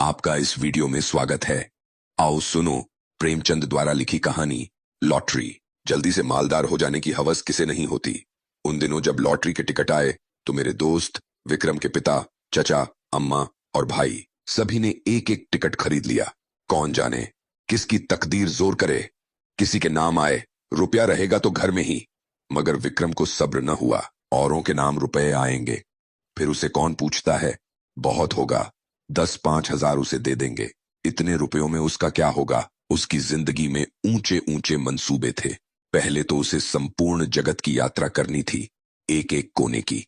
आपका इस वीडियो में स्वागत है। आओ सुनो प्रेमचंद द्वारा लिखी कहानी लॉटरी। जल्दी से मालदार हो जाने की हवस किसे नहीं होती। उन दिनों जब लॉटरी के टिकट आए तो मेरे दोस्त, विक्रम के पिता, चचा, अम्मा और भाई सभी ने एक एक टिकट खरीद लिया। कौन जाने किसकी तकदीर जोर करे, किसी के नाम आए रुपया रहेगा तो घर में ही। मगर विक्रम को सब्र न हुआ। औरों के नाम रुपए आएंगे, फिर उसे कौन पूछता है। बहुत होगा, 10-5 हजार उसे दे देंगे। इतने रुपयों में उसका क्या होगा। उसकी जिंदगी में ऊंचे ऊंचे मंसूबे थे। पहले तो उसे संपूर्ण जगत की यात्रा करनी थी, एक एक कोने की।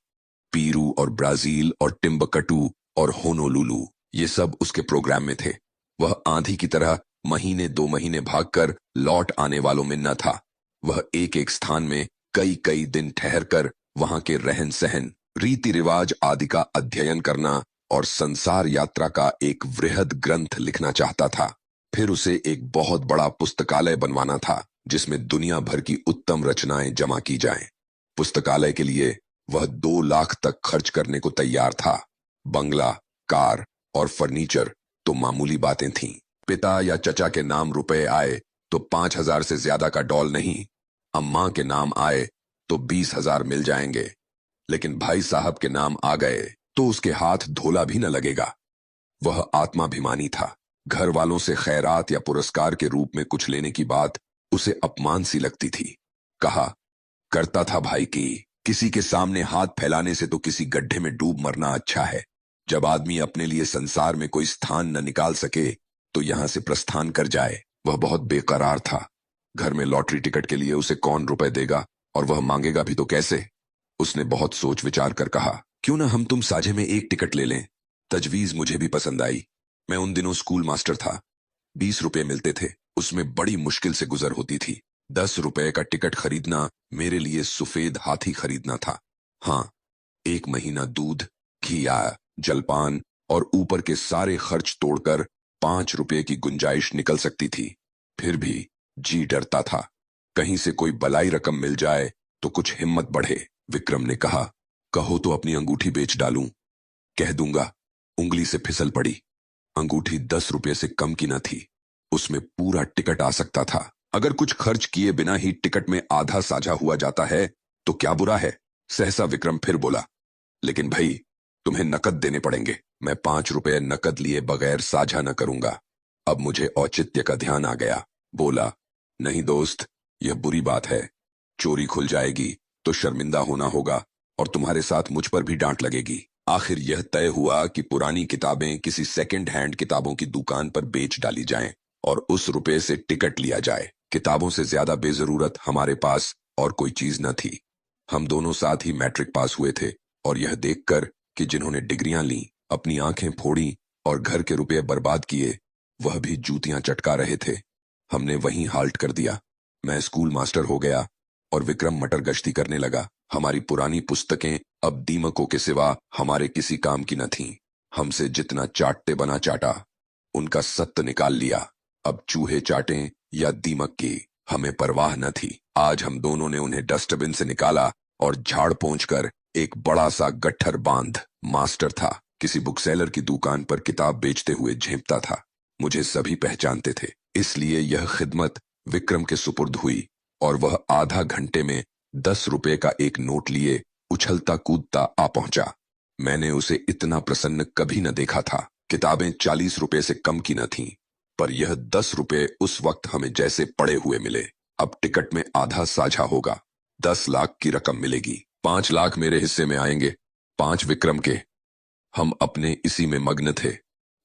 पीरू और ब्राजील और टिम्बकटू और होनोलुलु, ये सब उसके प्रोग्राम में थे। वह आंधी की तरह महीने 2 महीने भागकर लौट आने वालों में न था। वह एक एक स्थान में कई कई दिन ठहरकर वहां के रहन सहन, रीति रिवाज आदि का अध्ययन करना और संसार यात्रा का एक वृहद ग्रंथ लिखना चाहता था। फिर उसे एक बहुत बड़ा पुस्तकालय बनवाना था जिसमें दुनिया भर की उत्तम रचनाएं जमा की जाएं। पुस्तकालय के लिए वह 2 लाख तक खर्च करने को तैयार था। बंगला, कार और फर्नीचर तो मामूली बातें थीं। पिता या चचा के नाम रुपए आए तो 5 हजार से ज्यादा का डॉल नहीं। अम्मा के नाम आए तो 20 हजार मिल जाएंगे। लेकिन भाई साहब के नाम आ गए तो उसके हाथ धोला भी न लगेगा। वह आत्माभिमानी था। घर वालों से खैरात या पुरस्कार के रूप में कुछ लेने की बात उसे अपमान सी लगती थी। कहा करता था भाई कि किसी के सामने हाथ फैलाने से तो किसी गड्ढे में डूब मरना अच्छा है। जब आदमी अपने लिए संसार में कोई स्थान न निकाल सके तो यहां से प्रस्थान कर जाए। वह बहुत बेकरार था। घर में लॉटरी टिकट के लिए उसे कौन रुपए देगा, और वह मांगेगा भी तो कैसे। उसने बहुत सोच विचार कर कहा, क्यों ना हम तुम साझे में एक टिकट ले लें। तजवीज मुझे भी पसंद आई। मैं उन दिनों स्कूल मास्टर था। 20 रुपए मिलते थे, उसमें बड़ी मुश्किल से गुजर होती थी। 10 रुपए का टिकट खरीदना मेरे लिए सफेद हाथी खरीदना था। हाँ, 1 महीना दूध, घी, जलपान और ऊपर के सारे खर्च तोड़कर 5 रुपए की गुंजाइश निकल सकती थी। फिर भी जी डरता था, कहीं से कोई बलाई रकम मिल जाए तो कुछ हिम्मत बढ़े। विक्रम ने कहा, कहो तो अपनी अंगूठी बेच डालूं। कह दूंगा। उंगली से फिसल पड़ी। अंगूठी 10 रुपए से कम की न थी। उसमें पूरा टिकट आ सकता था। अगर कुछ खर्च किए बिना ही टिकट में आधा साझा हुआ जाता है तो क्या बुरा है। सहसा विक्रम फिर बोला, लेकिन भाई तुम्हें नकद देने पड़ेंगे। मैं 5 रुपए नकद लिए बगैर साझा न करूंगा। अब मुझे औचित्य का ध्यान आ गया। बोला, नहीं दोस्त, यह बुरी बात है। चोरी खुल जाएगी तो शर्मिंदा होना होगा और तुम्हारे साथ मुझ पर भी डांट लगेगी। आखिर यह तय हुआ कि पुरानी किताबें किसी सेकंड हैंड किताबों की दुकान पर बेच डाली जाएं और उस रुपए से टिकट लिया जाए। किताबों से ज्यादा बेजरूरत हमारे पास और कोई चीज न थी। हम दोनों साथ ही मैट्रिक पास हुए थे और यह देखकर कि जिन्होंने डिग्रियां ली, अपनी आंखें फोड़ी और घर के रुपए बर्बाद किए, वह भी जूतियां चटका रहे थे, हमने वहीं हाल्ट कर दिया। मैं स्कूल मास्टर हो गया और विक्रम मटर गश्ती करने लगा। हमारी पुरानी पुस्तकें अब दीमकों के सिवा हमारे किसी काम की न थीं। हमसे जितना चाटते बना चाटा, उनका सत्त निकाल लिया। अब चूहे चाटें या दीमक की हमें परवाह न थी। आज हम दोनों ने उन्हें डस्टबिन से निकाला और झाड़ पोंछकर एक बड़ा सा गट्ठर बांध। मास्टर था, किसी बुकसेलर की दुकान पर किताब बेचते हुए झेंपता था। मुझे सभी पहचानते थे, इसलिए यह खिदमत विक्रम के सुपुर्द हुई और वह आधा घंटे में 10 रुपए का एक नोट लिए उछलता कूदता आ पहुंचा। मैंने उसे इतना प्रसन्न कभी न देखा था। किताबें 40 रुपए से कम की न थीं, पर यह 10 रुपए उस वक्त हमें जैसे पड़े हुए मिले। अब टिकट में आधा साझा होगा, 10 लाख की रकम मिलेगी। 5 लाख मेरे हिस्से में आएंगे, 5 विक्रम के। हम अपने इसी में मग्न थे।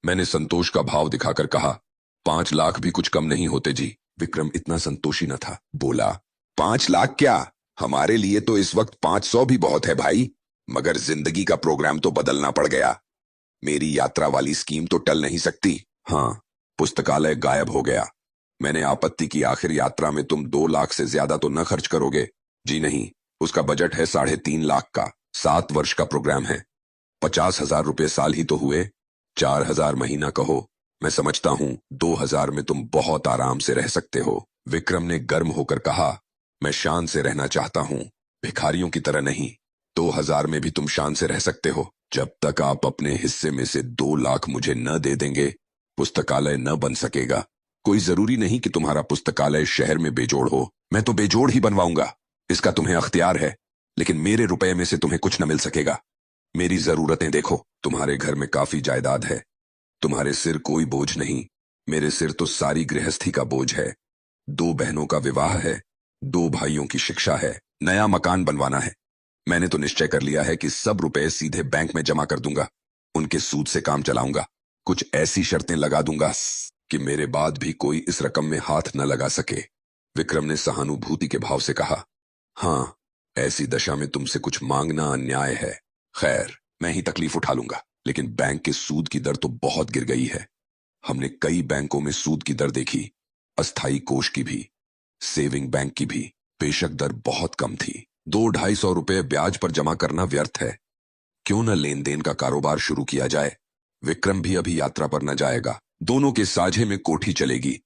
मैंने संतोष का भाव दिखाकर कहा, 5 लाख भी कुछ कम नहीं होते जी। विक्रम इतना संतोषी न था। बोला, 5 लाख क्या, हमारे लिए तो इस वक्त 500 भी बहुत है भाई। मगर जिंदगी का प्रोग्राम तो बदलना पड़ गया। मेरी यात्रा वाली स्कीम तो टल नहीं सकती। हाँ, पुस्तकालय गायब हो गया। मैंने आपत्ति की, आखिर यात्रा में तुम 2 लाख से ज्यादा तो न खर्च करोगे। जी नहीं, उसका बजट है 3.5 लाख का। 7 वर्ष का प्रोग्राम है। 50,000 रुपये साल ही तो हुए। 4,000 महीना कहो। मैं समझता हूं 2,000 में तुम बहुत आराम से रह सकते हो। विक्रम ने गर्म होकर कहा, मैं शान से रहना चाहता हूं, भिखारियों की तरह नहीं। 2,000 में भी तुम शान से रह सकते हो। जब तक आप अपने हिस्से में से 2 लाख मुझे न दे देंगे, पुस्तकालय न बन सकेगा। कोई जरूरी नहीं कि तुम्हारा पुस्तकालय शहर में बेजोड़ हो, मैं तो बेजोड़ ही बनवाऊंगा। इसका तुम्हें अख्तियार है, लेकिन मेरे रुपए में से तुम्हें कुछ न मिल सकेगा। मेरी जरूरतें देखो, तुम्हारे घर में काफी जायदाद है, तुम्हारे सिर कोई बोझ नहीं। मेरे सिर तो सारी गृहस्थी का बोझ है। 2 बहनों का विवाह है, 2 भाइयों की शिक्षा है, नया मकान बनवाना है। मैंने तो निश्चय कर लिया है कि सब रुपए सीधे बैंक में जमा कर दूंगा, उनके सूद से काम चलाऊंगा। कुछ ऐसी शर्तें लगा दूंगा कि मेरे बाद भी कोई इस रकम में हाथ न लगा सके। विक्रम ने सहानुभूति के भाव से कहा, हाँ, ऐसी दशा में तुमसे कुछ मांगना अन्याय है। खैर, मैं ही तकलीफ उठा लूंगा, लेकिन बैंक के सूद की दर तो बहुत गिर गई है। हमने कई बैंकों में सूद की दर देखी, अस्थाई कोष की भी, सेविंग बैंक की भी। बेशक दर बहुत कम थी, 200-250 रुपए ब्याज पर जमा करना व्यर्थ है। क्यों न लेन देन का कारोबार शुरू किया जाए। विक्रम भी अभी यात्रा पर न जाएगा, दोनों के साझे में कोठी चलेगी।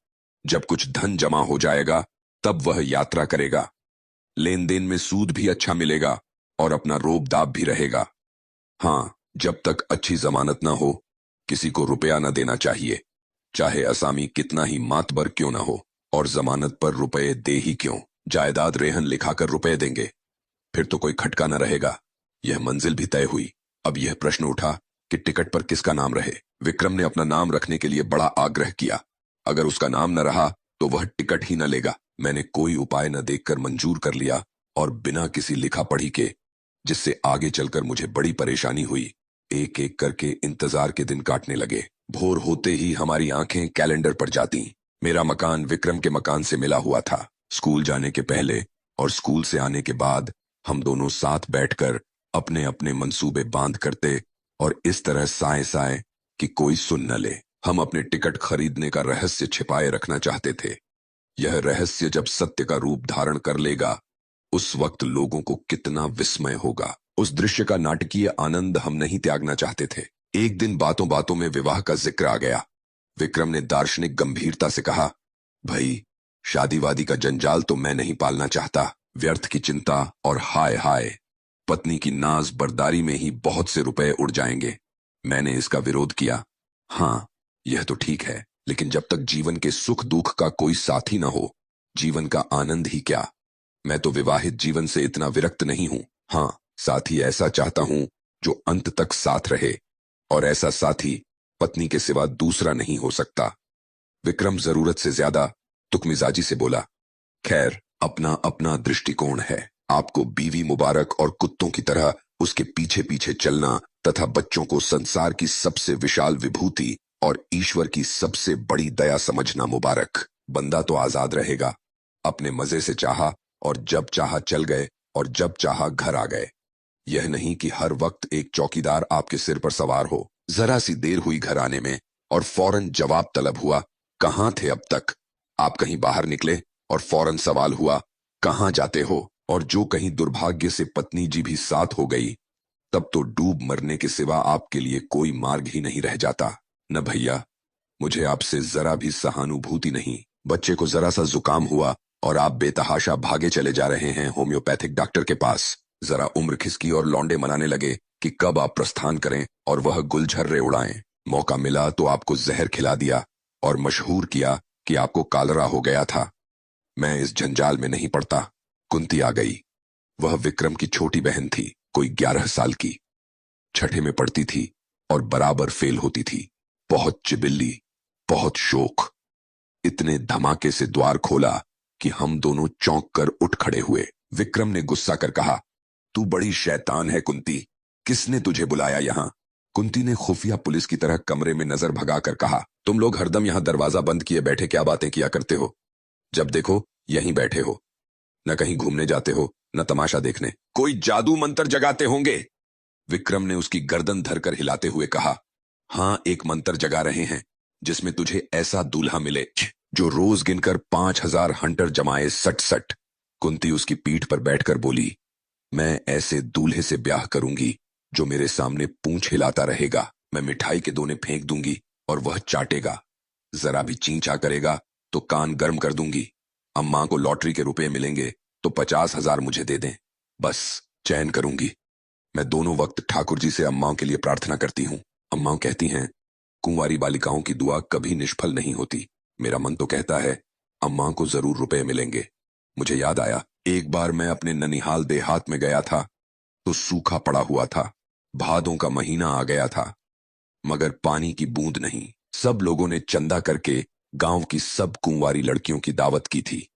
जब कुछ धन जमा हो जाएगा तब वह यात्रा करेगा। लेन देन में सूद भी अच्छा मिलेगा और अपना रोब दाब भी रहेगा। हाँ, जब तक अच्छी जमानत ना हो, किसी को रुपया न देना चाहिए, चाहे असामी कितना ही मातबर क्यों ना हो। और जमानत पर रुपए दे ही क्यों, जायदाद रेहन लिखाकर रुपए देंगे, फिर तो कोई खटका न रहेगा। यह मंजिल भी तय हुई। अब यह प्रश्न उठा कि टिकट पर किसका नाम रहे। विक्रम ने अपना नाम रखने के लिए बड़ा आग्रह किया। अगर उसका नाम न रहा तो वह टिकट ही न लेगा। मैंने कोई उपाय न देखकर मंजूर कर लिया, और बिना किसी लिखा पढ़ी के, जिससे आगे चलकर मुझे बड़ी परेशानी हुई, एक एक करके इंतजार के दिन काटने लगे। भोर होते ही हमारी आंखें कैलेंडर पर जाती। मेरा मकान विक्रम के मकान से मिला हुआ था। स्कूल जाने के पहले और स्कूल से आने के बाद हम दोनों साथ बैठकर अपने अपने मंसूबे बांध करते, और इस तरह साए साए कि कोई सुन न ले। हम अपने टिकट खरीदने का रहस्य छिपाए रखना चाहते थे। यह रहस्य जब सत्य का रूप धारण कर लेगा, उस वक्त लोगों को कितना विस्मय होगा। उस दृश्य का नाटकीय आनंद हम नहीं त्यागना चाहते थे। एक दिन बातों बातों में विवाह का जिक्र आ गया। विक्रम ने दार्शनिक गंभीरता से कहा, भाई, शादी वादी का जंजाल तो मैं नहीं पालना चाहता। व्यर्थ की चिंता और हाय हाय, पत्नी की नाज बर्दारी में ही बहुत से रुपए उड़ जाएंगे। मैंने इसका विरोध किया। हाँ, यह तो ठीक है, लेकिन जब तक जीवन के सुख दुख का कोई साथी न हो, जीवन का आनंद ही क्या। मैं तो विवाहित जीवन से इतना विरक्त नहीं हूं। हाँ, साथी ऐसा चाहता हूं जो अंत तक साथ रहे, और ऐसा साथी पत्नी के सिवा दूसरा नहीं हो सकता। विक्रम जरूरत से ज्यादा तुकमिजाजी से बोला, खैर, अपना अपना दृष्टिकोण है। आपको बीवी मुबारक और कुत्तों की तरह उसके पीछे पीछे चलना तथा बच्चों को संसार की सबसे विशाल विभूति और ईश्वर की सबसे बड़ी दया समझना मुबारक। बंदा तो आजाद रहेगा, अपने मजे से चाहा और जब चाहा चल गए और जब चाहा घर आ गए। यह नहीं कि हर वक्त एक चौकीदार आपके सिर पर सवार हो। जरा सी देर हुई घर आने में और फौरन जवाब तलब हुआ, कहाँ थे अब तक। आप कहीं बाहर निकले और फौरन सवाल हुआ, कहाँ जाते हो। और जो कहीं दुर्भाग्य से पत्नी जी भी साथ हो गई, तब तो डूब मरने के सिवा आपके लिए कोई मार्ग ही नहीं रह जाता। न भैया, मुझे आपसे जरा भी सहानुभूति नहीं। बच्चे को जरा सा जुकाम हुआ और आप बेतहाशा भागे चले जा रहे हैं होम्योपैथिक डॉक्टर के पास। जरा उम्र खिसकी और लौंडे मनाने लगे कि कब आप प्रस्थान करें और वह गुलझर्रे उड़ाएं। मौका मिला तो आपको जहर खिला दिया और मशहूर किया कि आपको कालरा हो गया था। मैं इस जंजाल में नहीं पड़ता। कुंती आ गई। वह विक्रम की छोटी बहन थी, कोई 11 साल की। छठे में पढ़ती थी और बराबर फेल होती थी। बहुत चिबिल्ली, बहुत शोक। इतने धमाके से द्वार खोला कि हम दोनों चौंक कर उठ खड़े हुए। विक्रम ने गुस्सा कर कहा, तू बड़ी शैतान है कुंती, किसने तुझे बुलाया यहां। कुंती ने खुफिया पुलिस की तरह कमरे में नजर भगाकर कहा, तुम लोग हरदम यहां दरवाजा बंद किए बैठे क्या बातें किया करते हो। जब देखो यहीं बैठे हो, न कहीं घूमने जाते हो न तमाशा देखने। कोई जादू मंत्र जगाते होंगे। विक्रम ने उसकी गर्दन धरकर हिलाते हुए कहा, हां, एक मंत्र जगा रहे हैं जिसमें तुझे ऐसा दूल्हा मिले जो रोज गिनकर 5,000 हंटर जमाए 60-60। कुंती उसकी पीठ पर बैठकर बोली, मैं ऐसे दूल्हे से ब्याह करूंगी जो मेरे सामने पूंछ हिलाता रहेगा। मैं मिठाई के दोने फेंक दूंगी और वह चाटेगा। जरा भी चींचा करेगा तो कान गर्म कर दूंगी। अम्मा को लॉटरी के रुपए मिलेंगे तो 50,000 मुझे दे दें, बस चैन करूंगी। मैं दोनों वक्त ठाकुर जी से अम्माओं के लिए प्रार्थना करती हूँ। अम्माओं कहती हैं, कुंवारी बालिकाओं की दुआ कभी निष्फल नहीं होती। मेरा मन तो कहता है अम्माओं को जरूर रुपए मिलेंगे। मुझे याद आया, एक बार मैं अपने ननिहाल देहात में गया था तो सूखा पड़ा हुआ था। भादों का महीना आ गया था, मगर पानी की बूंद नहीं। सब लोगों ने चंदा करके गांव की सब कुंवारी लड़कियों की दावत की थी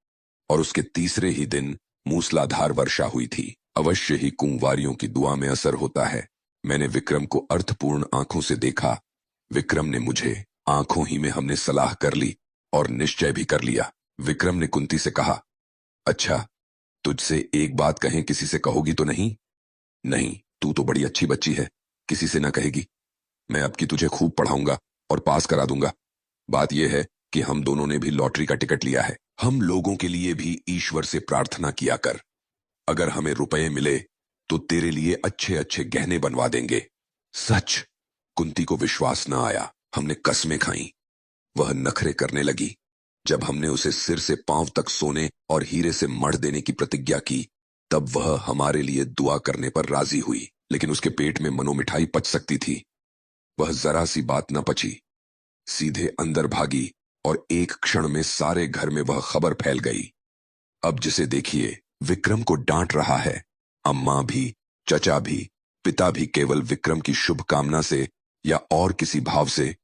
और उसके तीसरे ही दिन मूसलाधार वर्षा हुई थी। अवश्य ही कुंवारियों की दुआ में असर होता है। मैंने विक्रम को अर्थपूर्ण आंखों से देखा। विक्रम ने मुझे। आंखों ही में हमने सलाह कर ली और निश्चय भी कर लिया। विक्रम ने कुंती से कहा, अच्छा, तुझसे एक बात कहें, किसी से कहोगी तो नहीं? नहीं, तू तो बड़ी अच्छी बच्ची है, किसी से ना कहेगी। मैं अब की तुझे खूब पढ़ाऊंगा और पास करा दूंगा। बात यह है कि हम दोनों ने भी लॉटरी का टिकट लिया है। हम लोगों के लिए भी ईश्वर से प्रार्थना किया कर। अगर हमें रुपए मिले तो तेरे लिए अच्छे अच्छे गहने बनवा देंगे। सच? कुंती को विश्वास न आया। हमने कस्में खाई। वह नखरे करने लगी। जब हमने उसे सिर से पांव तक सोने और हीरे से मढ़ देने की प्रतिज्ञा की, तब वह हमारे लिए दुआ करने पर राजी हुई। लेकिन उसके पेट में मनोमिठाई पच सकती थी। वह जरा सी बात न पची, सीधे अंदर भागी और एक क्षण में सारे घर में वह खबर फैल गई। अब जिसे देखिए विक्रम को डांट रहा है। अम्मा भी, चचा भी, पिता भी केवल विक्रम की शुभ कामना से या और किसी भाव से,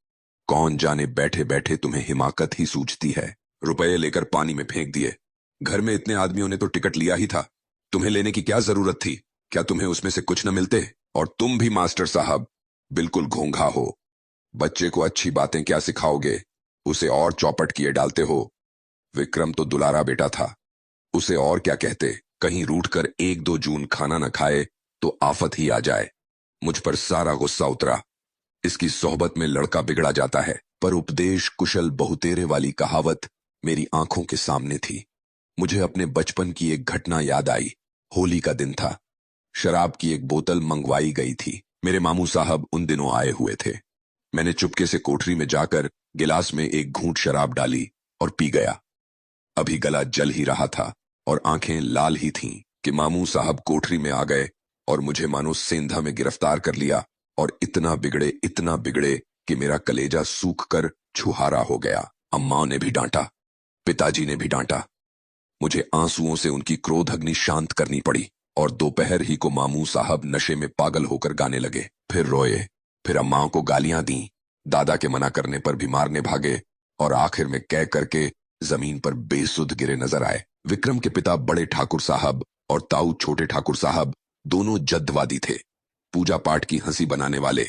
कौन जाने बैठे बैठे तुम्हें हिमाकत ही सूझती है। रुपए लेकर पानी में फेंक दिए। घर में इतने आदमियों ने तो टिकट लिया ही था, तुम्हें लेने की क्या जरूरत थी? क्या तुम्हें उसमें से कुछ न मिलते? और तुम भी मास्टर साहब बिल्कुल घोंघा हो। बच्चे को अच्छी बातें क्या सिखाओगे, उसे और चौपट किए डालते हो। विक्रम तो दुलारा बेटा था, उसे और क्या कहते। कहीं रूठकर 1-2 जून खाना न खाए तो आफत ही आ जाए। मुझ पर सारा गुस्सा उतरा। इसकी सोहबत में लड़का बिगड़ा जाता है। पर उपदेश कुशल बहुतेरे वाली कहावत मेरी आंखों के सामने थी। मुझे अपने बचपन की एक घटना याद आई। होली का दिन था। शराब की एक बोतल मंगवाई गई थी। मेरे मामू साहब उन दिनों आए हुए थे। मैंने चुपके से कोठरी में जाकर गिलास में एक घूंट शराब डाली और पी गया। अभी गला जल ही रहा था और आंखें लाल ही थीं कि मामू साहब कोठरी में आ गए और मुझे मानो सेंधा में गिरफ्तार कर लिया और इतना बिगड़े कि मेरा कलेजा सूख कर छुहारा हो गया। अम्मा ने भी डांटा, पिताजी ने भी डांटा। मुझे आंसुओं से उनकी क्रोध अग्नि शांत करनी पड़ी और दोपहर ही को मामू साहब नशे में पागल होकर गाने लगे। फिर रोए, फिर अम्माओं को गालियां दी, दादा के मना करने पर भी मारने भागे और आखिर में कह करके जमीन पर बेसुध गिरे नजर आए। विक्रम के पिता बड़े ठाकुर साहब और ताऊ छोटे ठाकुर साहब दोनों जद्दवादी थे, पूजा पाठ की हंसी बनाने वाले,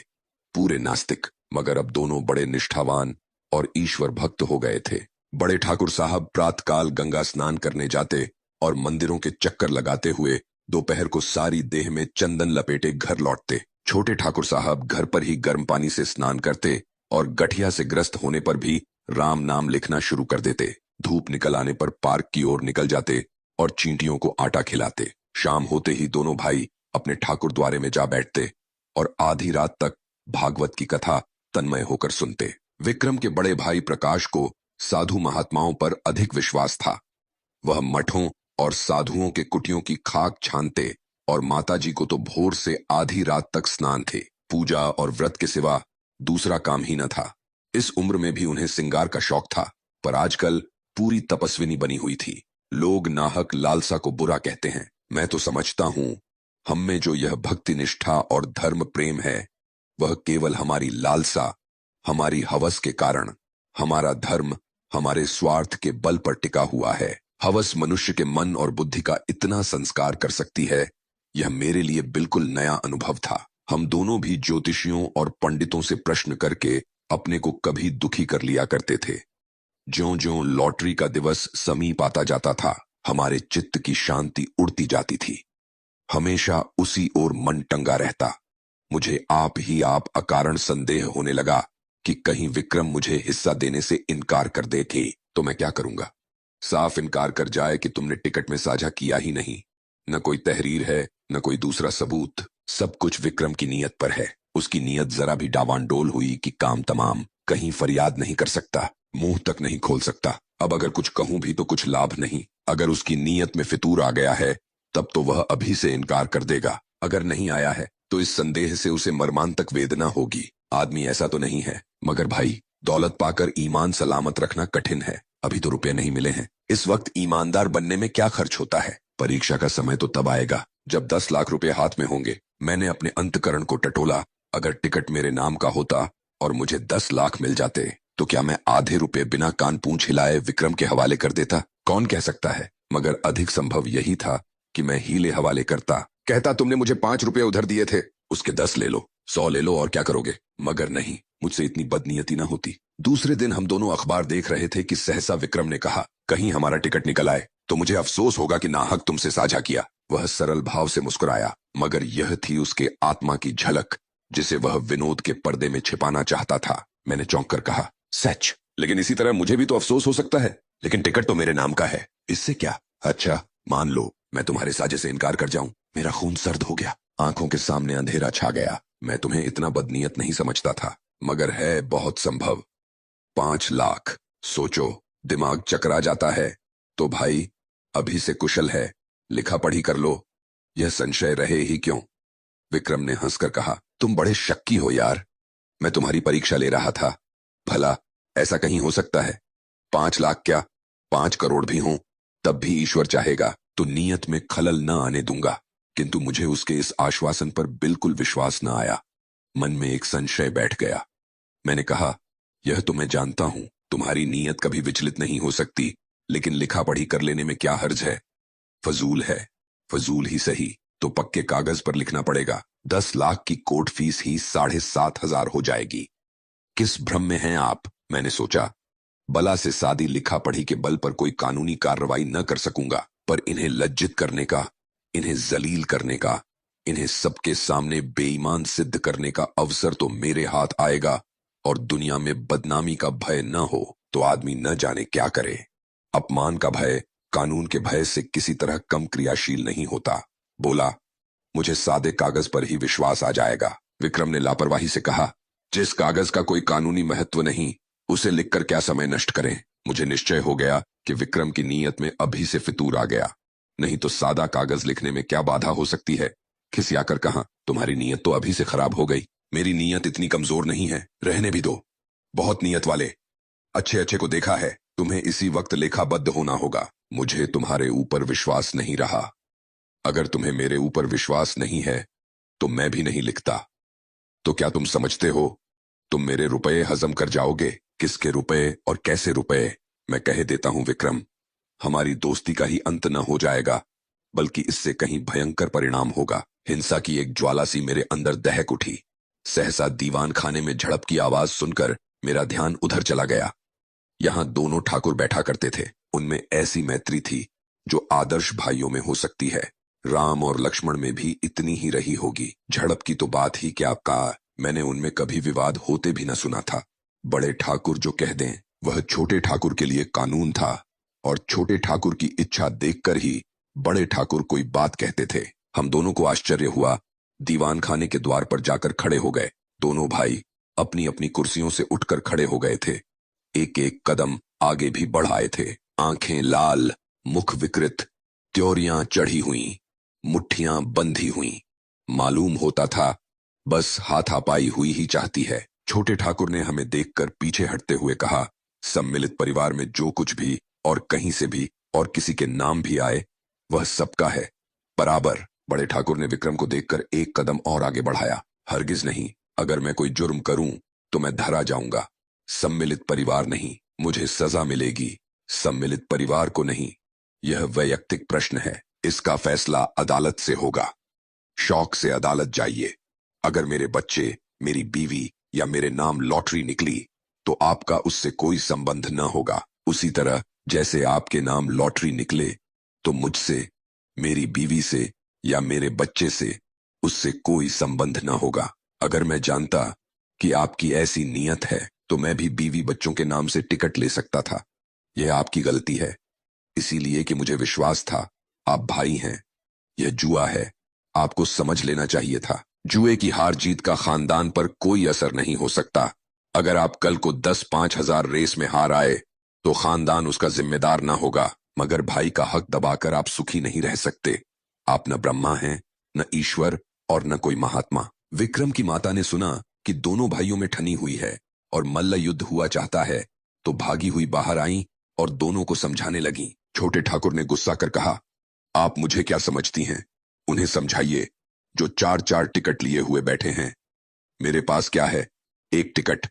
पूरे नास्तिक। मगर अब दोनों बड़े निष्ठावान और ईश्वर भक्त हो गए थे। बड़े ठाकुर साहब प्रातकाल गंगा स्नान करने जाते और मंदिरों के चक्कर लगाते हुए दोपहर को सारी देह में चंदन लपेटे घर लौटते। छोटे ठाकुर साहब घर पर ही गर्म पानी से स्नान करते और गठिया से ग्रस्त होने पर भी राम नाम लिखना शुरू कर देते। धूप निकल आने पर पार्क की ओर निकल जाते और चींटियों को आटा खिलाते। शाम होते ही दोनों भाई अपने ठाकुर द्वारे में जा बैठते और आधी रात तक भागवत की कथा तन्मय होकर सुनते। विक्रम के बड़े भाई प्रकाश को साधु महात्माओं पर अधिक विश्वास था। वह मठों और साधुओं के कुटियों की खाक छानते और माताजी को तो भोर से आधी रात तक स्नान थे। पूजा और व्रत के सिवा दूसरा काम ही न था। इस उम्र में भी उन्हें सिंगार का शौक था, पर आजकल पूरी तपस्विनी बनी हुई थी। लोग नाहक लालसा को बुरा कहते हैं। मैं तो समझता हूं हम में जो यह भक्ति निष्ठा और धर्म प्रेम है, वह केवल हमारी लालसा, हमारी हवस के कारण। हमारा धर्म हमारे स्वार्थ के बल पर टिका हुआ है। हवस मनुष्य के मन और बुद्धि का इतना संस्कार कर सकती है, यह मेरे लिए बिल्कुल नया अनुभव था। हम दोनों भी ज्योतिषियों और पंडितों से प्रश्न करके अपने को कभी दुखी कर लिया करते थे। ज्यों-ज्यों लॉटरी का दिवस समीप आता जाता था, हमारे चित्त की शांति उड़ती जाती थी। हमेशा उसी ओर मन टंगा रहता। मुझे आप ही आप अकारण संदेह होने लगा कि कहीं विक्रम मुझे हिस्सा देने से इनकार कर दे थे तो मैं क्या करूंगा। साफ इनकार कर जाए कि तुमने टिकट में साझा किया ही नहीं। न कोई तहरीर है, न कोई दूसरा सबूत। सब कुछ विक्रम की नीयत पर है। उसकी नीयत जरा भी डावांडोल हुई कि काम तमाम। कहीं फरियाद नहीं कर सकता, मुंह तक नहीं खोल सकता। अब अगर कुछ कहूं भी तो कुछ लाभ नहीं। अगर उसकी नीयत में फितूर आ गया है, तब तो वह अभी से इनकार कर देगा। अगर नहीं आया है तो इस संदेह से उसे मर्मांतक वेदना होगी। आदमी ऐसा तो नहीं है, मगर भाई दौलत पाकर ईमान सलामत रखना कठिन है। अभी तो रुपए नहीं मिले हैं। इस वक्त ईमानदार बनने में क्या खर्च होता है? परीक्षा का समय तो तब आएगा जब 10 लाख रुपए हाथ में होंगे। मैंने अपने अंतकरण को टटोला। अगर टिकट मेरे नाम का होता और मुझे 10 लाख मिल जाते तो क्या मैं आधे रुपए बिना कान पूंछ हिलाए विक्रम के हवाले कर देता? कौन कह सकता है, मगर अधिक संभव यही था कि मैं हीले हवाले करता। कहता तुमने मुझे 5 रुपए उधर दिए थे, उसके 10 ले लो, 100 ले लो और क्या करोगे? मगर नहीं, मुझसे इतनी बदनीयती ना होती। दूसरे दिन हम दोनों अखबार देख रहे थे कि सहसा विक्रम ने कहा, कहीं हमारा टिकट निकल आए तो मुझे अफसोस होगा कि नाहक तुमसे साझा किया। वह सरल भाव से मुस्कुराया, मगर यह थी उसके आत्मा की झलक जिसे वह विनोद के पर्दे में छिपाना चाहता था। मैंने चौंक कर कहा, सच? लेकिन इसी तरह मुझे भी तो अफसोस हो सकता है। लेकिन टिकट तो मेरे नाम का है, इससे क्या? अच्छा, मान लो मैं तुम्हारे साझे से इनकार कर जाऊं। मेरा खून सर्द हो गया, आंखों के सामने अंधेरा छा गया। मैं तुम्हें इतना बदनीयत नहीं समझता था, मगर है बहुत संभव। 5 लाख, सोचो, दिमाग चकरा जाता है। तो भाई अभी से कुशल है, लिखा पढ़ी कर लो, यह संशय रहे ही क्यों। विक्रम ने हंसकर कहा, तुम बड़े शक्की हो यार। मैं तुम्हारी परीक्षा ले रहा था। भला ऐसा कहीं हो सकता है? 5 लाख क्या, 5 करोड़ भी हों तब भी ईश्वर चाहेगा तो नियत में खलल न आने दूंगा। किंतु मुझे उसके इस आश्वासन पर बिल्कुल विश्वास न आया। मन में एक संशय बैठ गया। मैंने कहा, यह तो मैं जानता हूं, तुम्हारी नीयत कभी विचलित नहीं हो सकती, लेकिन लिखा पढ़ी कर लेने में क्या हर्ज है? फजूल है। फजूल ही सही तो पक्के कागज पर लिखना पड़ेगा। 10 लाख की कोर्ट फीस ही 7,500 हो जाएगी। किस भ्रम में हैं आप? मैंने सोचा। बला से सादी लिखा पढ़ी के बल पर कोई कानूनी कार्रवाई न कर सकूंगा, पर इन्हें लज्जित करने का, इन्हें जलील करने का, इन्हें सबके सामने बेईमान सिद्ध करने का अवसर तो मेरे हाथ आएगा। और दुनिया में बदनामी का भय न हो तो आदमी न जाने क्या करे। अपमान का भय कानून के भय से किसी तरह कम क्रियाशील नहीं होता। बोला, मुझे सादे कागज पर ही विश्वास आ जाएगा। विक्रम ने लापरवाही से कहा, जिस कागज का कोई कानूनी महत्व नहीं, उसे लिखकर क्या समय नष्ट करें। मुझे निश्चय हो गया कि विक्रम की नीयत में अभी से फितूर आ गया। नहीं तो सादा कागज लिखने में क्या बाधा हो सकती है। खिसियाकर कहा, तुम्हारी नीयत तो अभी से खराब हो गई। मेरी नीयत इतनी कमजोर नहीं है, रहने भी दो। बहुत नीयत वाले अच्छे अच्छे को देखा है। तुम्हें इसी वक्त लेखाबद्ध होना होगा। मुझे तुम्हारे ऊपर विश्वास नहीं रहा। अगर तुम्हें मेरे ऊपर विश्वास नहीं है तो मैं भी नहीं लिखता। तो क्या तुम समझते हो तुम मेरे रुपए हजम कर जाओगे? किसके रुपए और कैसे रुपए? मैं कह देता हूं विक्रम, हमारी दोस्ती का ही अंत न हो जाएगा, बल्कि इससे कहीं भयंकर परिणाम होगा। हिंसा की एक ज्वाला सी मेरे अंदर दहक उठी। सहसा दीवान खाने में झड़प की आवाज सुनकर मेरा ध्यान उधर चला गया। यहां दोनों ठाकुर बैठा करते थे। उनमें ऐसी मैत्री थी जो आदर्श भाइयों में हो सकती है। राम और लक्ष्मण में भी इतनी ही रही होगी। झड़प की तो बात ही क्या कहा, मैंने उनमें कभी विवाद होते भी न सुना था। बड़े ठाकुर जो कह दें वह छोटे ठाकुर के लिए कानून था, और छोटे ठाकुर की इच्छा देखकर ही बड़े ठाकुर कोई बात कहते थे। हम दोनों को आश्चर्य हुआ। दीवान खाने के द्वार पर जाकर खड़े हो गए। दोनों भाई अपनी अपनी कुर्सियों से उठकर खड़े हो गए थे। एक एक कदम आगे भी बढ़ आए थे। आंखें लाल, मुख विकृत, त्योरियां चढ़ी हुई, मुट्ठियां बंधी हुई। मालूम होता था बस हाथापाई हुई ही चाहती है। छोटे ठाकुर ने हमें देखकर पीछे हटते हुए कहा, सम्मिलित परिवार में जो कुछ भी और कहीं से भी और किसी के नाम भी आए वह सबका है, बराबर। बड़े ठाकुर ने विक्रम को देखकर एक कदम और आगे बढ़ाया। हरगिज नहीं, अगर मैं कोई जुर्म करूं तो मैं धरा जाऊंगा। सम्मिलित परिवार नहीं, मुझे सजा मिलेगी। सम्मिलित परिवार को नहीं। यह वैयक्तिक प्रश्न है, इसका फैसला अदालत से होगा। शौक से अदालत जाइए। अगर मेरे बच्चे, मेरी बीवी या मेरे नाम लॉटरी निकली तो आपका उससे कोई संबंध न होगा। उसी तरह जैसे आपके नाम लॉटरी निकले तो मुझसे, मेरी बीवी से या मेरे बच्चे से उससे कोई संबंध न होगा। अगर मैं जानता कि आपकी ऐसी नीयत है तो मैं भी बीवी बच्चों के नाम से टिकट ले सकता था। यह आपकी गलती है, इसीलिए कि मुझे विश्वास था आप भाई हैं। यह जुआ है, आपको समझ लेना चाहिए था। जुए की हार जीत का खानदान पर कोई असर नहीं हो सकता। अगर आप कल को 10-5 हजार रेस में हार आए तो खानदान उसका जिम्मेदार ना होगा, मगर भाई का हक दबाकर आप सुखी नहीं रह सकते। आप न ब्रह्मा हैं, न ईश्वर और न कोई महात्मा। विक्रम की माता ने सुना कि दोनों भाइयों में ठनी हुई है और मल्ल युद्ध हुआ चाहता है, तो भागी हुई बाहर आई और दोनों को समझाने लगी। छोटे ठाकुर ने गुस्सा कर कहा, आप मुझे क्या समझती हैं? उन्हें समझाइए जो 4-4 टिकट लिए हुए बैठे हैं। मेरे पास क्या है, एक टिकट,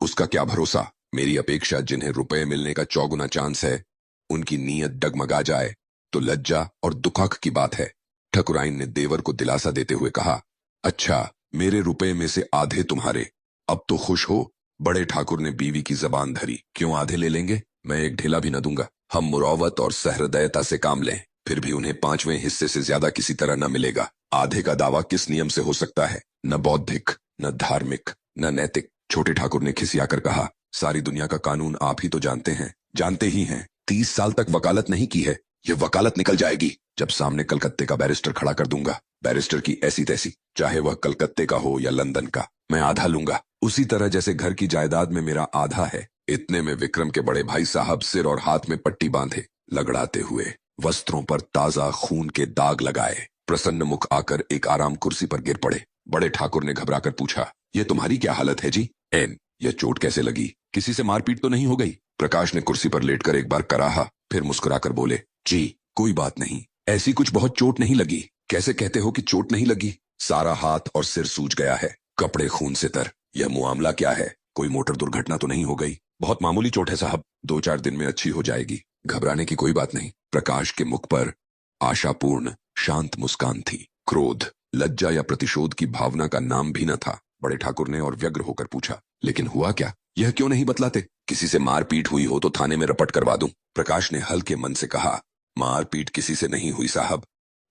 उसका क्या भरोसा। मेरी अपेक्षा जिन्हें रुपए मिलने का 4 गुना चांस है, उनकी नीयत डगमगा जाए तो लज्जा और दुखक की बात है। ठकुराइन ने देवर को दिलासा देते हुए कहा, अच्छा, मेरे रुपए में से आधे तुम्हारे, अब तो खुश हो। बड़े ठाकुर ने बीवी की जबान धरी, क्यों आधे ले लेंगे, मैं एक ढेला भी न दूंगा। हम मुरौवत और सहृदयता से काम लें, फिर भी उन्हें 5वें हिस्से से ज्यादा किसी तरह न मिलेगा। आधे का दावा किस नियम से हो सकता है? न बौद्धिक, न धार्मिक, न नैतिक। छोटे ठाकुर ने खिसियाकर कहा, सारी दुनिया का कानून आप ही तो जानते हैं। जानते ही हैं, 30 साल तक वकालत नहीं की है, ये वकालत निकल जाएगी जब सामने कलकत्ते का बैरिस्टर खड़ा कर दूंगा। बैरिस्टर की ऐसी तैसी, चाहे वह कलकत्ते का हो या लंदन का, मैं आधा लूंगा, उसी तरह जैसे घर की जायदाद में मेरा आधा है। इतने में विक्रम के बड़े भाई साहब सिर और हाथ में पट्टी बांधे, लगड़ाते हुए, वस्त्रों पर ताजा खून के दाग लगाए, प्रसन्न मुख आकर एक आराम कुर्सी पर गिर पड़े। बड़े ठाकुर ने घबराकर पूछा, ये तुम्हारी क्या हालत है जी? एन, यह चोट कैसे लगी? किसी से मारपीट तो नहीं हो गई? प्रकाश ने कुर्सी पर लेटकर एक बार कराहा, फिर मुस्कुराकर बोले, जी कोई बात नहीं, ऐसी कुछ बहुत चोट नहीं लगी। कैसे कहते हो कि चोट नहीं लगी? सारा हाथ और सिर सूज गया है, कपड़े खून से तर। यह मुआमला क्या है? कोई मोटर दुर्घटना तो नहीं हो गई? बहुत मामूली चोट है साहब, 2-4 दिन में अच्छी हो जाएगी, घबराने की कोई बात नहीं। प्रकाश के मुख पर आशापूर्ण शांत मुस्कान थी। क्रोध, लज्जा या प्रतिशोध की भावना का नाम भी न था। बड़े ठाकुर ने और व्यग्र होकर पूछा, लेकिन हुआ क्या? यह क्यों नहीं बतलाते? किसी से मारपीट हुई हो तो थाने में रपट करवा दूं। प्रकाश ने हल्के मन से कहा, मारपीट किसी से नहीं हुई साहब,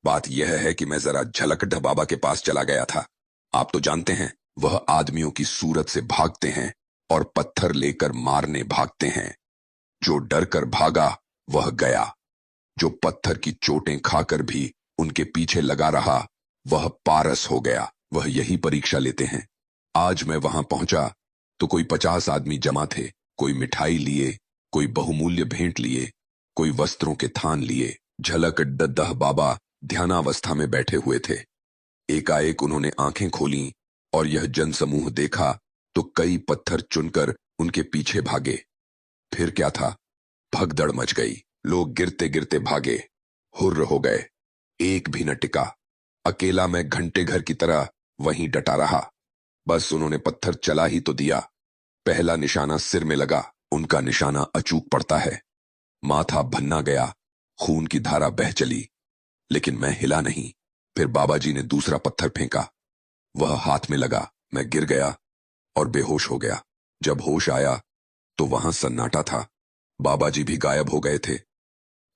बात यह है कि मैं जरा झलकड्ढा बाबा के पास चला गया था। आप तो जानते हैं, वह आदमियों की सूरत से भागते हैं और पत्थर लेकर मारने भागते हैं। जो डर कर भागा वह गया, जो पत्थर की चोटें खाकर भी उनके पीछे लगा रहा वह पारस हो गया। वह यही परीक्षा लेते हैं। आज मैं वहां पहुंचा तो कोई 50 आदमी जमा थे, कोई मिठाई लिए, कोई बहुमूल्य भेंट लिए, कोई वस्त्रों के थान लिए। झलकड्ढा बाबा ध्यानावस्था में बैठे हुए थे। एकाएक उन्होंने आंखें खोलीं और यह जनसमूह देखा तो कई पत्थर चुनकर उनके पीछे भागे। फिर क्या था, भगदड़ मच गई, लोग गिरते गिरते भागे, हुर्र हो गए, एक भी न टिका। अकेला मैं घंटे घर की तरह वहीं डटा रहा। बस उन्होंने पत्थर चला ही तो दिया, पहला निशाना सिर में लगा। उनका निशाना अचूक पड़ता है, माथा भन्ना गया, खून की धारा बह चली, लेकिन मैं हिला नहीं। फिर बाबा जी ने दूसरा पत्थर फेंका, वह हाथ में लगा, मैं गिर गया और बेहोश हो गया। जब होश आया तो वहां सन्नाटा था, बाबा जी भी गायब हो गए थे।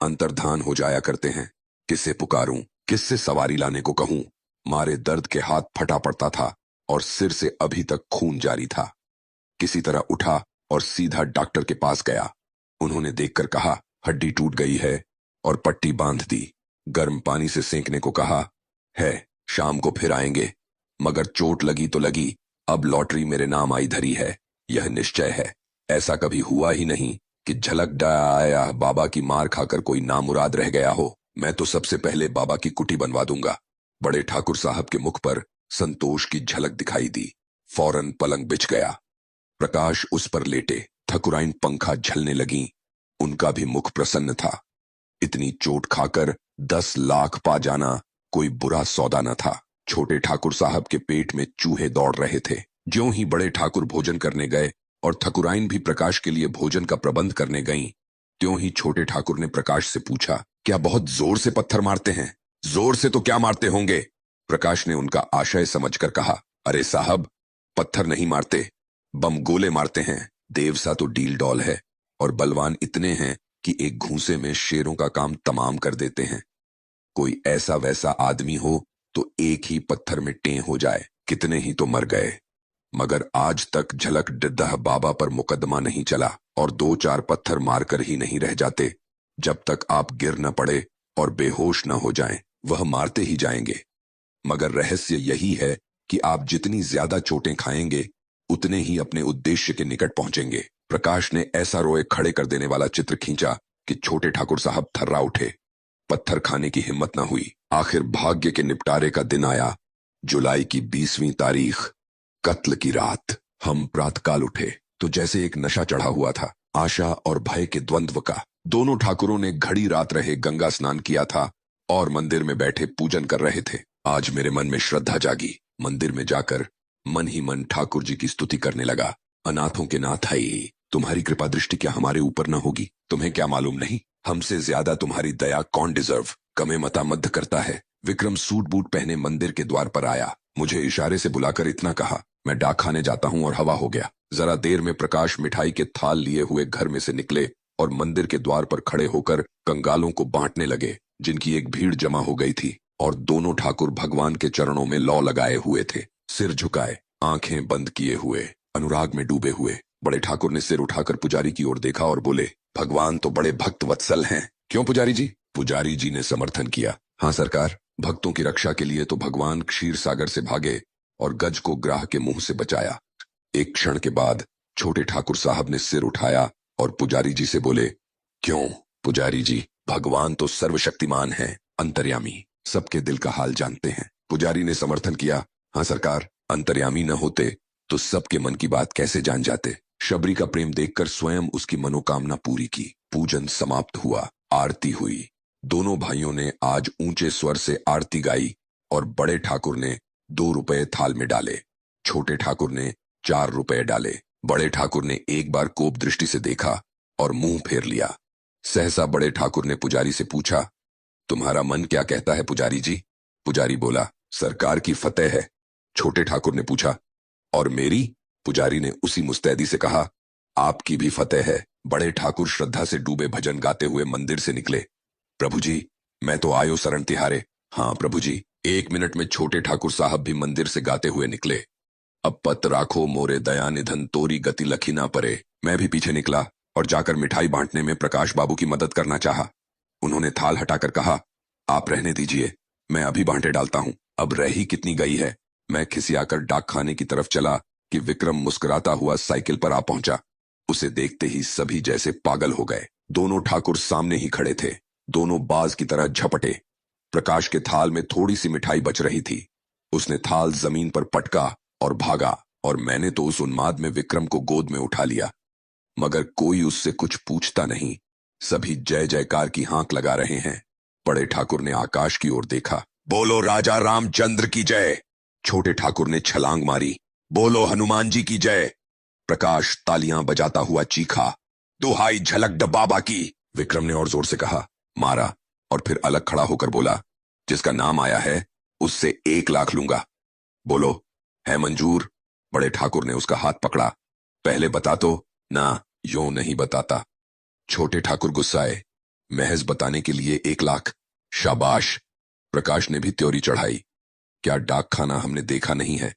अंतर्धान हो जाया करते हैं, किससे पुकारूं, किससे सवारी लाने को कहूं। मारे दर्द के हाथ फटा पड़ता था और सिर से अभी तक खून जारी था। किसी तरह उठा और सीधा डॉक्टर के पास गया। उन्होंने देखकर कहा, हड्डी टूट गई है, और पट्टी बांध दी। गर्म पानी से सेंकने को कहा है, शाम को फिर आएंगे। मगर चोट लगी तो लगी, अब लॉटरी मेरे नाम आई धरी है, यह निश्चय है। ऐसा कभी हुआ ही नहीं कि झलक आया बाबा की मार खाकर कोई नामुराद रह गया हो। मैं तो सबसे पहले बाबा की कुटी बनवा दूंगा। बड़े ठाकुर साहब के मुख पर संतोष की झलक दिखाई दी, फौरन पलंग बिछ गया। प्रकाश उस पर लेटे, ठकुराइन पंखा झलने लगी, उनका भी मुख प्रसन्न था। इतनी चोट खाकर 10 लाख पा जाना कोई बुरा सौदा न था। छोटे ठाकुर साहब के पेट में चूहे दौड़ रहे थे। ज्यों ही बड़े ठाकुर भोजन करने गए और ठकुराइन भी प्रकाश के लिए भोजन का प्रबंध करने गईं, त्यों ही छोटे ठाकुर ने प्रकाश से पूछा, क्या बहुत जोर से पत्थर मारते हैं? जोर से तो क्या मारते होंगे? प्रकाश ने उनका आशय समझकर कहा, अरे साहब, पत्थर नहीं मारते, बम गोले मारते हैं। देवसा तो डील डॉल है और बलवान इतने हैं कि एक घूंसे में शेरों का काम तमाम कर देते हैं। कोई ऐसा वैसा आदमी हो तो एक ही पत्थर में टें हो जाए, कितने ही तो मर गए। मगर आज तक झलकड्ढा बाबा पर मुकदमा नहीं चला और 2-4 पत्थर मारकर ही नहीं रह जाते। जब तक आप गिर न पड़े और बेहोश न हो जाएं, वह मारते ही जाएंगे। मगर रहस्य यही है कि आप जितनी ज्यादा चोटें खाएंगे उतने ही अपने उद्देश्य के निकट पहुंचेंगे। प्रकाश ने ऐसा रोए खड़े कर देने वाला चित्र खींचा कि छोटे ठाकुर साहब थर्रा उठे। पत्थर खाने की हिम्मत न हुई। आखिर भाग्य के निपटारे का दिन आया। जुलाई की 20वीं तारीख, कत्ल की रात। हम प्रातःकाल उठे तो जैसे एक नशा चढ़ा हुआ था, आशा और भय के द्वंद्व का। दोनों ठाकुरों ने घड़ी रात रहे गंगा स्नान किया था और मंदिर में बैठे पूजन कर रहे थे। आज मेरे मन में श्रद्धा जागी। मंदिर में जाकर मन ही मन ठाकुर जी की स्तुति करने लगा। अनाथों के नाथ आई, तुम्हारी कृपा दृष्टि क्या हमारे ऊपर न होगी? तुम्हें क्या मालूम नहीं, हमसे ज्यादा तुम्हारी दया कौन डिजर्व कमे मता मध्य करता है। विक्रम सूट बूट पहने मंदिर के द्वार पर आया। मुझे इशारे से बुलाकर इतना कहा, मैं डाक खाने जाता हूं और हवा हो गया। जरा देर में प्रकाश मिठाई के थाल लिए हुए घर में से निकले और मंदिर के द्वार पर खड़े होकर कंगालों को बांटने लगे, जिनकी एक भीड़ जमा हो गई थी। और दोनों ठाकुर भगवान के चरणों में लौ लगाए हुए थे, सिर झुकाए, आंखें बंद किए हुए, अनुराग में डूबे हुए। बड़े ठाकुर ने सिर उठाकर पुजारी की ओर देखा और बोले, भगवान तो बड़े भक्त वत्सल हैं। क्यों पुजारी जी? पुजारी जी ने समर्थन किया, हाँ सरकार, भक्तों की रक्षा के लिए तो भगवान क्षीर सागर से भागे और गज को ग्राह के मुंह से बचाया। एक क्षण के बाद छोटे ठाकुर साहब ने सिर उठाया और पुजारी जी से बोले, क्यों पुजारी जी, भगवान तो सर्वशक्तिमान है, अंतर्यामी, सबके दिल का हाल जानते हैं। पुजारी ने समर्थन किया, हाँ सरकार, अंतर्यामी न होते तो सबके मन की बात कैसे जान जाते। शबरी का प्रेम देखकर स्वयं उसकी मनोकामना पूरी की। पूजन समाप्त हुआ, आरती हुई। दोनों भाइयों ने आज ऊंचे स्वर से आरती गाई और बड़े ठाकुर ने 2 रुपए थाल में डाले, छोटे ठाकुर ने 4 रुपए डाले। बड़े ठाकुर ने एक बार कोप दृष्टि से देखा और मुंह फेर लिया। सहसा बड़े ठाकुर ने पुजारी से पूछा, तुम्हारा मन क्या कहता है पुजारी जी? पुजारी बोला, सरकार की फतेह है। छोटे ठाकुर ने पूछा, और मेरी? पुजारी ने उसी मुस्तैदी से कहा, आपकी भी फतेह है। बड़े ठाकुर श्रद्धा से डूबे भजन गाते हुए मंदिर से निकले। प्रभु जी, मैं तो आयो शरण तिहारे। हाँ प्रभु जी। 1 मिनट में छोटे ठाकुर साहब भी मंदिर से गाते हुए निकले। अब पत राखो मोरे दया निधन, तोरी गति लखी ना परे। मैं भी पीछे निकला और जाकर मिठाई बांटने में प्रकाश बाबू की मदद करना चाहा। उन्होंने थाल हटाकर कहा, आप रहने दीजिए, मैं अभी बांटे डालता हूं। अब रह ही कितनी गई है। मैं खिसियाकर डाक खाने की तरफ चला कि विक्रम मुस्कुराता हुआ साइकिल पर आ पहुंचा। उसे देखते ही सभी जैसे पागल हो गए। दोनों ठाकुर सामने ही खड़े थे, दोनों बाज की तरह झपटे। प्रकाश के थाल में थोड़ी सी मिठाई बच रही थी। उसने थाल जमीन पर पटका और भागा, और मैंने तो उस उन्माद में विक्रम को गोद में उठा लिया। मगर कोई उससे कुछ पूछता नहीं। सभी जय जयकार की हांक लगा रहे हैं। बड़े ठाकुर ने आकाश की ओर देखा, बोलो राजा रामचंद्र की जय। छोटे ठाकुर ने छलांग मारी, बोलो हनुमान जी की जय। प्रकाश तालियां बजाता हुआ चीखा, दुहाई झलक डबाबा की। विक्रम ने और जोर से कहा, मारा, और फिर अलग खड़ा होकर बोला, जिसका नाम आया है उससे 1 लाख लूंगा। बोलो, है मंजूर? बड़े ठाकुर ने उसका हाथ पकड़ा, पहले बता तो। ना, यूं नहीं बताता। छोटे ठाकुर गुस्साए, महज बताने के लिए 1 लाख? शाबाश। प्रकाश ने भी त्योरी चढ़ाई, क्या डाक खाना हमने देखा नहीं है?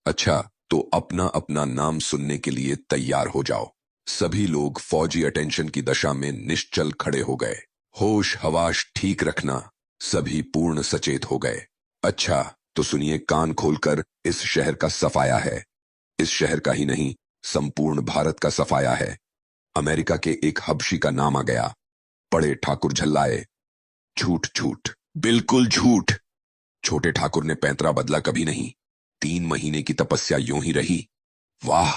अच्छा, तो अपना अपना नाम सुनने के लिए तैयार हो जाओ। सभी लोग फौजी अटेंशन की दशा में निश्चल खड़े हो गए। होश हवाश ठीक रखना। सभी पूर्ण सचेत हो गए। अच्छा, तो सुनिए कान खोलकर, इस शहर का सफाया है। इस शहर का ही नहीं, संपूर्ण भारत का सफाया है। अमेरिका के एक हबशी का नाम आ गया। बड़े ठाकुर झल्लाए, झूठ झूठ, बिल्कुल झूठ। छोटे ठाकुर ने पैंतरा बदला कभी नहीं। 3 महीने की तपस्या यूं ही रही। वाह।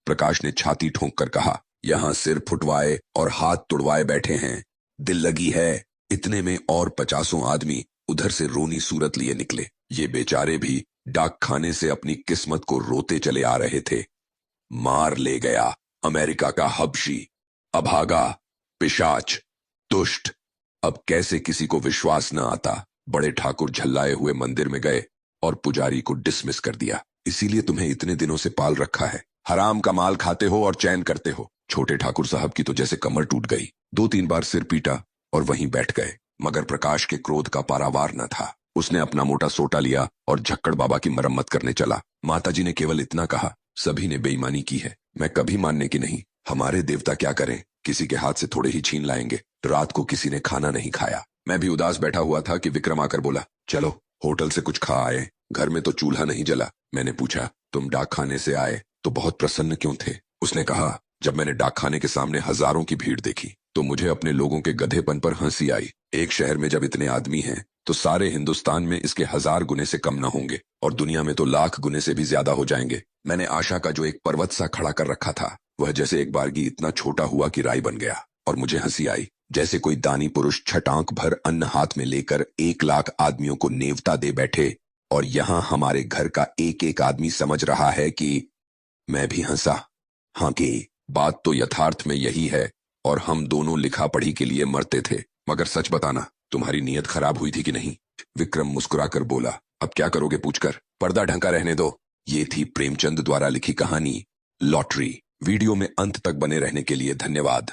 प्रकाश ने छाती ठोंक कर कहा, यहां सिर फुटवाए और हाथ तुड़वाए बैठे हैं। दिल लगी है। इतने में और 50 आदमी उधर से रोनी सूरत लिए निकले। ये बेचारे भी डाक खाने से अपनी किस्मत को रोते चले आ रहे थे। मार ले गया अमेरिका का हबशी, अभागा, पिशाच, दुष्ट। अब कैसे किसी को विश्वास न आता। बड़े ठाकुर झल्लाए हुए मंदिर में गए और पुजारी को डिसमिस कर दिया। इसीलिए तुम्हें इतने दिनों से पाल रखा है। हराम का माल खाते हो और चैन करते हो। छोटे ठाकुर साहब की तो जैसे कमर टूट गई। 2-3 बार सिर पीटा और वहीं बैठ गए। मगर प्रकाश के क्रोध का पारावार न था। उसने अपना मोटा सोटा लिया और झक्कड़ बाबा की मरम्मत करने चला। माताजी ने केवल इतना कहा, सभी ने बेईमानी की है, मैं कभी मानने की नहीं। हमारे देवता क्या करें, किसी के हाथ से थोड़े ही छीन लाएंगे। रात को किसी ने खाना नहीं खाया। मैं भी उदास बैठा हुआ था कि विक्रम आकर बोला, चलो होटल से कुछ खा आए, घर में तो चूल्हा नहीं जला। मैंने पूछा, तुम डाक खाने से आए तो बहुत प्रसन्न क्यों थे? उसने कहा, जब मैंने डाक खाने के सामने हजारों की भीड़ देखी तो मुझे अपने लोगों के गधेपन पर हंसी आई। एक शहर में जब इतने आदमी हैं तो सारे हिंदुस्तान में इसके 1000 गुने से कम न होंगे और दुनिया में तो लाख गुने से भी ज्यादा हो जाएंगे। मैंने आशा का जो एक पर्वत सा खड़ा कर रखा था वह जैसे एक बारगी इतना छोटा हुआ कि राई बन गया और मुझे हंसी आई। जैसे कोई दानी पुरुष छटांक भर अन्न हाथ में लेकर 1 लाख आदमियों को नेवता दे बैठे और यहाँ हमारे घर का एक एक आदमी समझ रहा है कि मैं भी हंसा। हाँ कि बात तो यथार्थ में यही है और हम दोनों लिखा पढ़ी के लिए मरते थे। मगर सच बताना, तुम्हारी नीयत खराब हुई थी कि नहीं? विक्रम मुस्कुराकर बोला। अब क्या करोगे पूछकर? पर्दा ढंका रहने दो। ये थी प्रेमचंद द्वारा लिखी कहानी लॉटरी। वीडियो में अंत तक बने रहने के लिए धन्यवाद।